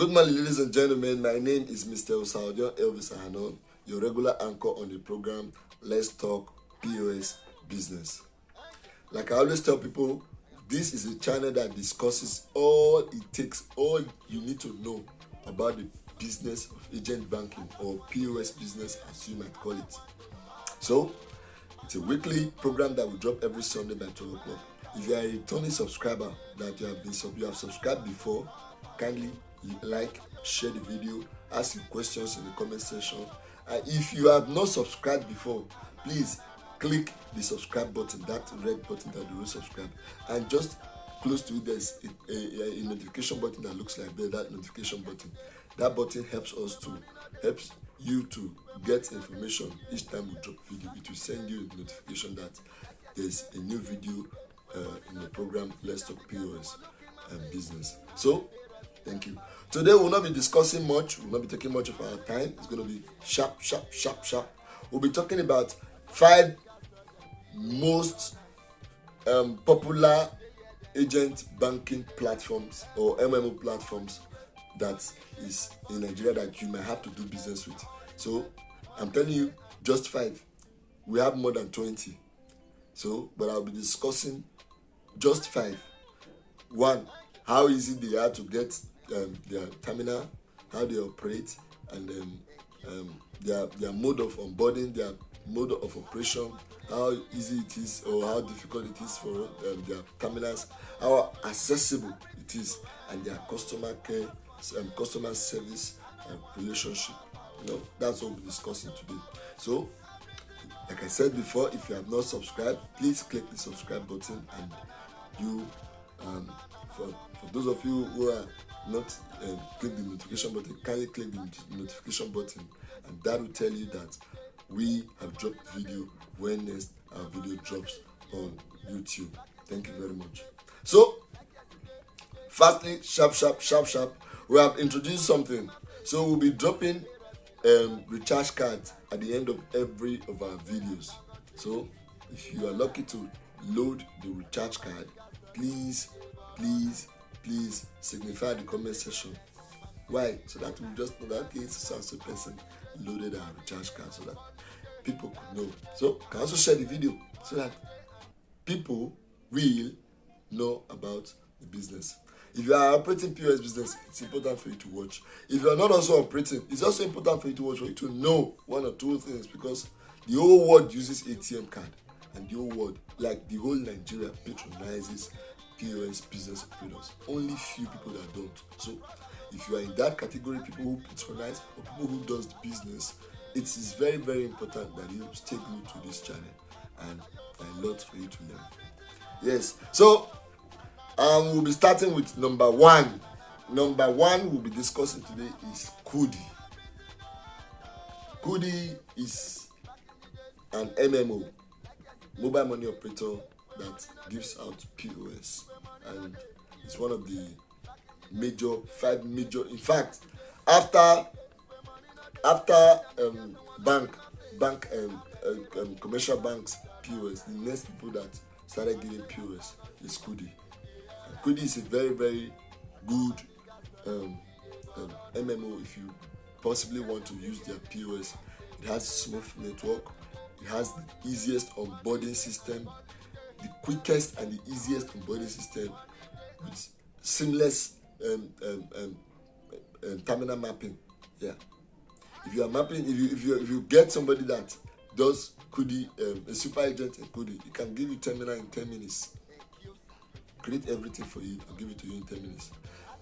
Good morning, ladies and gentlemen. My name is Mr. Osaudio Elvis Ahanon, your regular anchor on the program Let's Talk POS Business. Like I always tell people, this is a channel that discusses all it takes, all you need to know about the business of agent banking or POS business as you might call it. So, it's a weekly program that will drop every Sunday by 12 o'clock. If you are a returning subscriber that you have subscribed before, kindly like, share the video, ask your questions in the comment section. And if you have not subscribed before, please click the subscribe button, that red button that will subscribe, and just close to it there's a notification button that looks like that notification button. That button helps you to get information each time we drop video. It will send you a notification that there's a new video in the program Let's Talk POS Business. So thank you. Today we'll not be discussing much, we'll not be taking much of our time. It's going to be sharp. We'll be talking about 5 most popular agent banking platforms or MMO platforms that is in Nigeria that you might have to do business with. So I'm telling you, just 5. We have more than 20. So, but I'll be discussing just 5. 1, how easy they are to get their terminal, how they operate, and their mode of onboarding, their mode of operation, how easy it is or how difficult it is for their terminals, how accessible it is, and their customer care, customer service relationship. That's what we'll be discussing today. So, like I said before, if you have not subscribed, please click the subscribe button, and you for those of you who are not click the notification button, kindly click the notification button, and that will tell you that we have dropped video when next our video drops on YouTube. Thank you very much. So fastly, sharp, we have introduced something. So we'll be dropping recharge cards at the end of every of our videos. So if you are lucky to load the recharge card, please signify the comment section. Why? So that we just know that so person loaded our recharge card, so that people could know. So can also share the video so that people will know about the business. If you are operating POS business, it's important for you to watch. If you are not also operating, it's also important for you to watch, for you to know 1 or 2 things, because the whole world uses ATM card, and the whole world, like the whole Nigeria, patronizes POS business operators. Only few people that don't. So if you are in that category, people who patronize or people who does the business, it is very, very important that you stay glued to this channel, and there are lots for you to learn. Yes. So we'll be starting with number 1. Number 1 we'll be discussing today is Kudi. Kudi is an MMO, mobile money operator, that gives out POS, and it's one of the 5 major. In fact, after commercial banks POS, the next people that started giving POS is Kudi. And Kudi is a very, very good MMO if you possibly want to use their POS. It has smooth network, it has the easiest onboarding system, the quickest and the easiest onboarding system, with seamless terminal mapping. Yeah, if you are mapping, if you get somebody that does Kudi, a super agent in Kudi, it can give you terminal in 10 minutes. Create everything for you and give it to you in 10 minutes.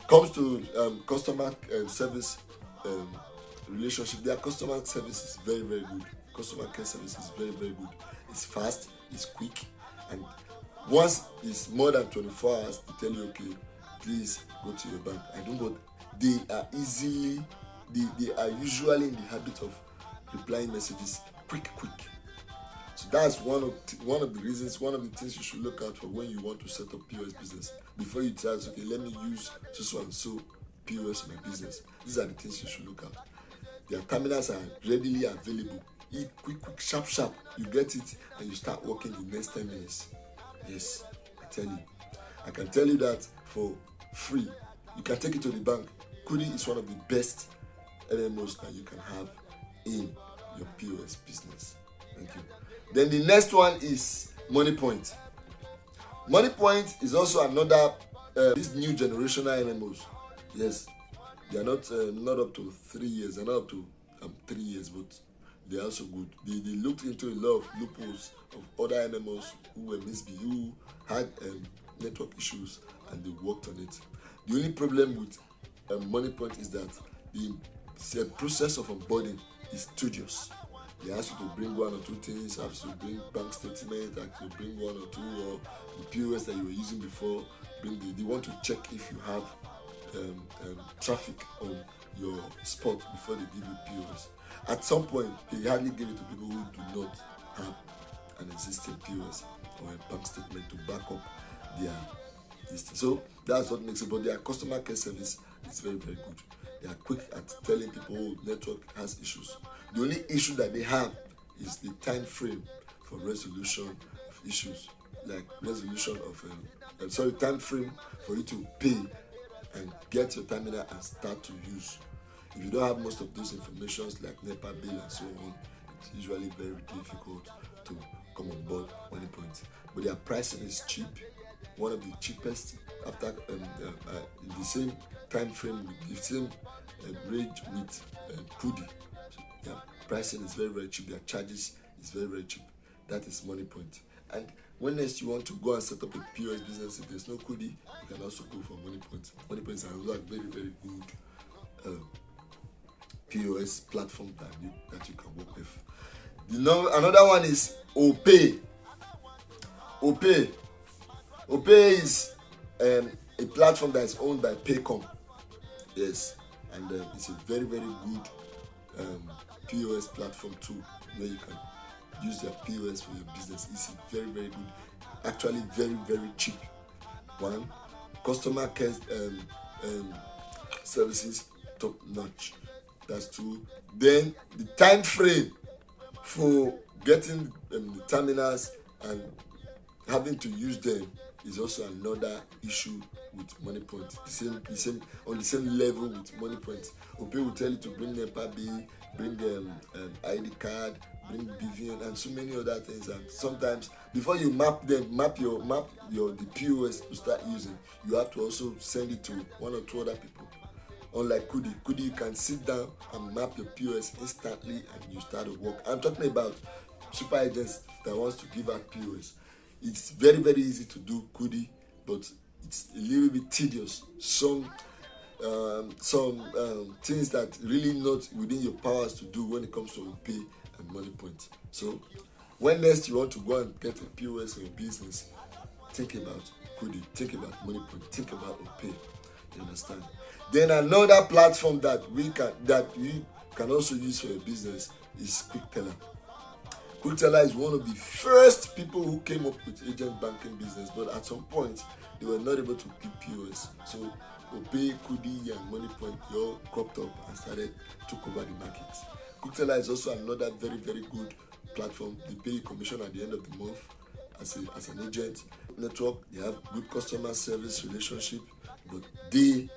Comes to customer service relationship, their customer service is very, very good. Customer care service is very, very good. It's fast, it's quick, and once it's more than 24 hours, they tell you, okay, please go to your bank. They are usually in the habit of replying messages quick. So that's one of the reasons, one of the things you should look out for when you want to set up POS business. Before you tell us, okay, let me use so and so POS in my business. These are the things you should look at. Their terminals are readily available. Quick, sharp. You get it and you start working the next 10 minutes. Yes, I can tell you that for free. You can take it to the bank, Kudi is one of the best MMOs that you can have in your POS business. Thank you. Then the next one is MoneyPoint. MoneyPoint is also another this new generational MMOs. Yes, they are not up to 3 years. They're not up to 3 years, but they are also good. They looked into a lot of loopholes of other MMOs who were misbehaved, who had network issues, and they worked on it. The only problem with MoneyPoint is that the process of onboarding is tedious. They ask you to bring one or two things, have to bring bank statement, have to bring one or two, or the POS that you were using before. They want to check if you have traffic on your spot before they give you POS. At some point, they hardly give it to people who do not have an existing POS or a bank statement to back up their listing. So that's what makes it. But their customer care service is very, very good. They are quick at telling people, oh, network has issues. The only issue that they have is the time frame for resolution of issues, like resolution of time frame for you to pay and get your terminal and start to use. If you don't have most of those informations like NEPA bill and so on, it's usually very difficult to come on board MoneyPoint. But their pricing is cheap, one of the cheapest after the same time frame with the same range with Kudi. So their pricing is very, very cheap. Their charges is very, very cheap. That is MoneyPoint. And when next you want to go and set up a POS business, if there's no Kudi, you can also go for MoneyPoint. MoneyPoint is another very, very good POS platform that you can work with. Another one is OPay. OPay is a platform that is owned by Paycom. Yes, and it's a very, very good POS platform too, where you can use your POS for your business. It's very, very good. Actually, very, very cheap. One, customer care services top notch. That's two. Then the time frame for getting the terminals and having to use them is also another issue with MoneyPoint. On the same level with MoneyPoint. OPay will tell you to bring NEPA bill, bring ID card, bring BVN, and so many other things. And sometimes before you map the POS to start using, you have to also send it to one or two other people. Unlike Kudi, you can sit down and map your POS instantly and you start to work. I'm talking about super agents that wants to give out POS. It's very, very easy to do Kudi, but it's a little bit tedious. Some things that really not within your powers to do when it comes to OPay and MoneyPoint. So when next you want to go and get a POS for your business, think about Kudi, think about MoneyPoint, think about OPay. You understand? Then another platform that you can also use for your business is QuickTeller. QuickTeller is one of the first people who came up with agent banking business, but at some point they were not able to keep POS. So OPay, Kudi, and MoneyPoint, they all cropped up and took over the market. QuickTeller is also another very, very good platform. They pay you commission at the end of the month as an agent. Network, they have good customer service relationship, but they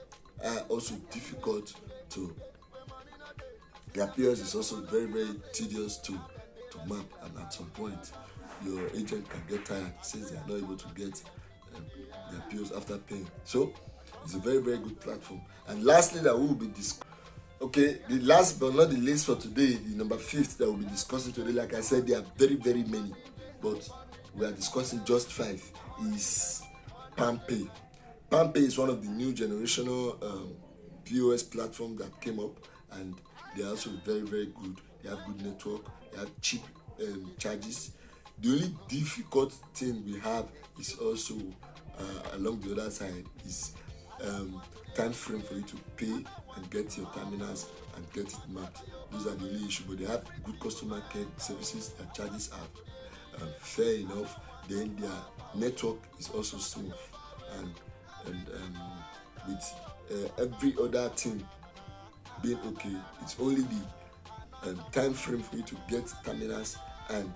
are also difficult to. Their POS is also very, very tedious to map, and at some point your agent can get tired since they are not able to get their POS after paying. So it's a very, very good platform. And lastly, that we will be the last but not the least for today, the number 5th that we'll be discussing today, like I said, there are very, very many, but we are discussing just 5, is PalmPay. PalmPay is one of the new generational POS platform that came up, and they are also very, very good. They have good network, they have cheap charges. The only difficult thing we have is also along the other side is time frame for you to pay and get your terminals and get it mapped. Those are the only issue, but they have good customer care services. Their charges are fair enough. Then their network is also smooth, and with every other thing being okay, it's only the time frame for you to get terminals and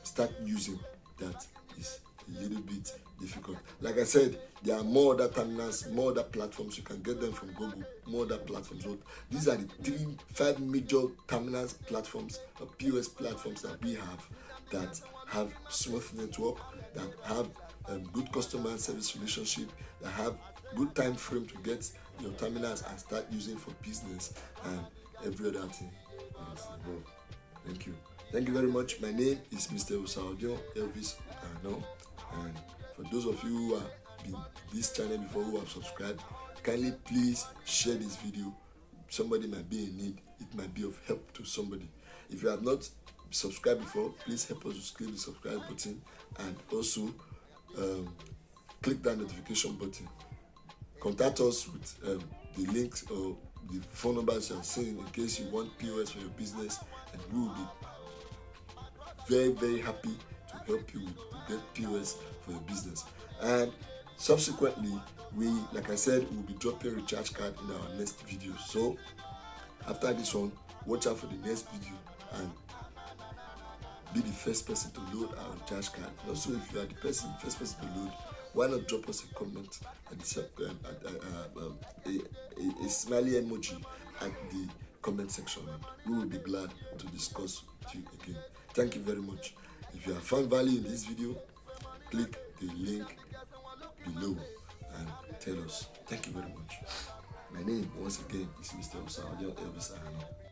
start using that is a little bit difficult. Like I said, there are more other terminals, more other platforms. You can get them from Google, more other platforms. So these are the 5 major terminals platforms, or POS platforms that we have, that have smooth network, that have good customer service relationship, that have good time frame to get your terminals and start using for business and every other thing. Thank you. Thank you very much. My name is Mr. Osaudio Elvis Ano, and for those of you who have been this channel before, who have subscribed, kindly please share this video. Somebody might be in need. It might be of help to somebody. If you have not subscribed before, please help us to click the subscribe button, and also click that notification button. Contact us with the links or the phone numbers you are seeing in case you want POS for your business, and we will be very, very happy to help you to get POS for your business. And subsequently, like I said, we'll be dropping recharge card in our next video. So after this one, watch out for the next video and be the first person to load our recharge card. And also, if you are the first person to load, why not drop us a comment at a smiley emoji at the comment section, and we will be glad to discuss with you again. Thank you very much. If you have found value in this video, click the link below and tell us. Thank you very much. My name once again is Mr. Osaudio Elvis Ahano.